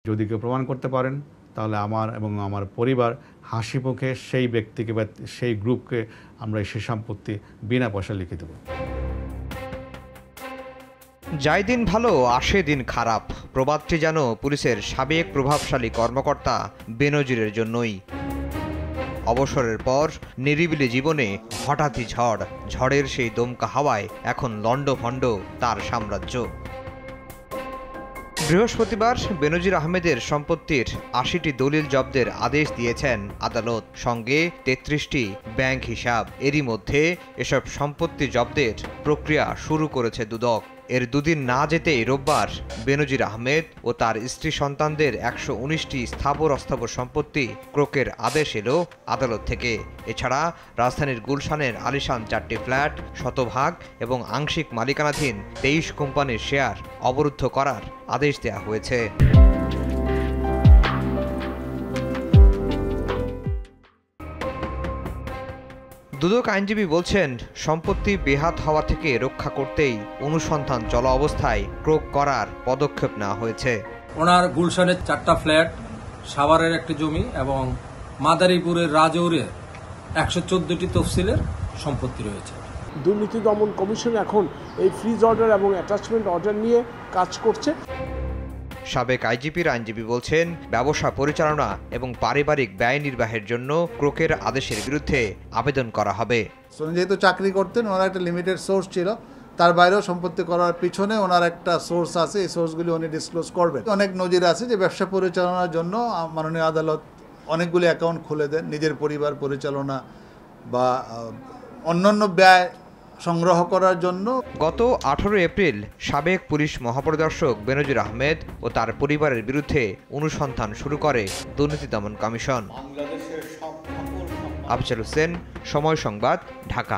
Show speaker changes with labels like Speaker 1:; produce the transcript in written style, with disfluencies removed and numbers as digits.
Speaker 1: যদি কেউ প্রমাণ করতে পারেন তাহলে আমার এবং আমার পরিবার হাসিমুখে সেই ব্যক্তিকে বা সেই গ্রুপকে আমরা সেই সম্পত্তি বিনা পয়সা লিখে দেব।
Speaker 2: যায় দিন ভালো আসে দিন খারাপ, প্রবাদটি যেন পুলিশের সাবেক প্রভাবশালী কর্মকর্তা বেনজিরের জন্যই। অবসরের পর নিরিবিলি জীবনে হঠাৎই ঝড়, ঝড়ের সেই দমকা হাওয়ায় এখন লণ্ডভণ্ড তার সাম্রাজ্য। বৃহস্পতিবার বেনজির আহমেদের সম্পত্তির ৮০টি দলিল জব্দের আদেশ দিয়েছেন আদালত, সঙ্গে ৩৩টি ব্যাংক হিসাব। এরই মধ্যে এসব সম্পত্তি জব্দের প্রক্রিয়া শুরু করেছে দুদক। এর দুদিন না যেতেই রোববার বেনজির আহমেদ ও তার স্ত্রী সন্তানদের ১১৯টি স্থাবর অস্থাবর সম্পত্তি ক্রোকের আদেশ এলো আদালত থেকে। এছাড়া রাজধানীর গুলশানের আলিশান ৪টি ফ্ল্যাট, শতভাগ এবং আংশিক মালিকানাধীন ২৩ কোম্পানির শেয়ার অবরুদ্ধ করার আদেশ দেওয়া হয়েছে। দুদক আইনজীবী বলছেন, সম্পত্তি বেহাত হওয়া থেকে রক্ষা করতেই অনুসন্ধান চলা অবস্থায় ক্রোক করার পদক্ষেপ নেওয়া হয়েছে।
Speaker 3: ওনার গুলশানের ৪টা ফ্ল্যাট, সাভারের একটি জমি এবং মাদারীপুরের রাজৌরে ১১৪টি তফসিলের সম্পত্তি রয়েছে।
Speaker 4: দুর্নীতি দমন কমিশন এখন এই ফ্রিজ অর্ডার এবং অ্যাটাচমেন্ট অর্ডার নিয়ে কাজ করছে।
Speaker 2: সাবেক আইজিপির আইনজীবী বলছেন, ব্যবসা পরিচালনা এবং পারিবারিক ব্যয় নির্বাহের জন্য ক্রোকের আদেশের বিরুদ্ধে আবেদন করা হবে।
Speaker 5: যেহেতু চাকরি করতেন, ওনার একটা লিমিটেড সোর্স ছিল, তার বাইরেও সম্পত্তি করার পিছনে ওনার একটা সোর্স আছে, এই সোর্সগুলি উনি ডিসক্লোজ করবেন। অনেক নজির আছে যে ব্যবসা পরিচালনার জন্য মাননীয় আদালত অনেকগুলি অ্যাকাউন্ট খুলে দেন, নিজের পরিবার পরিচালনা বা অন্যান্য ব্যয় সংগ্রহ করার জন্য।
Speaker 2: গত ১৮ এপ্রিল সাবেক পুলিশ মহাপরিদর্শক বেনজির আহমেদ ও তার পরিবারের বিরুদ্ধে অনুসন্ধান শুরু করে দুর্নীতি দমন কমিশন। আফজাল হোসেন, সময় সংবাদ, ঢাকা।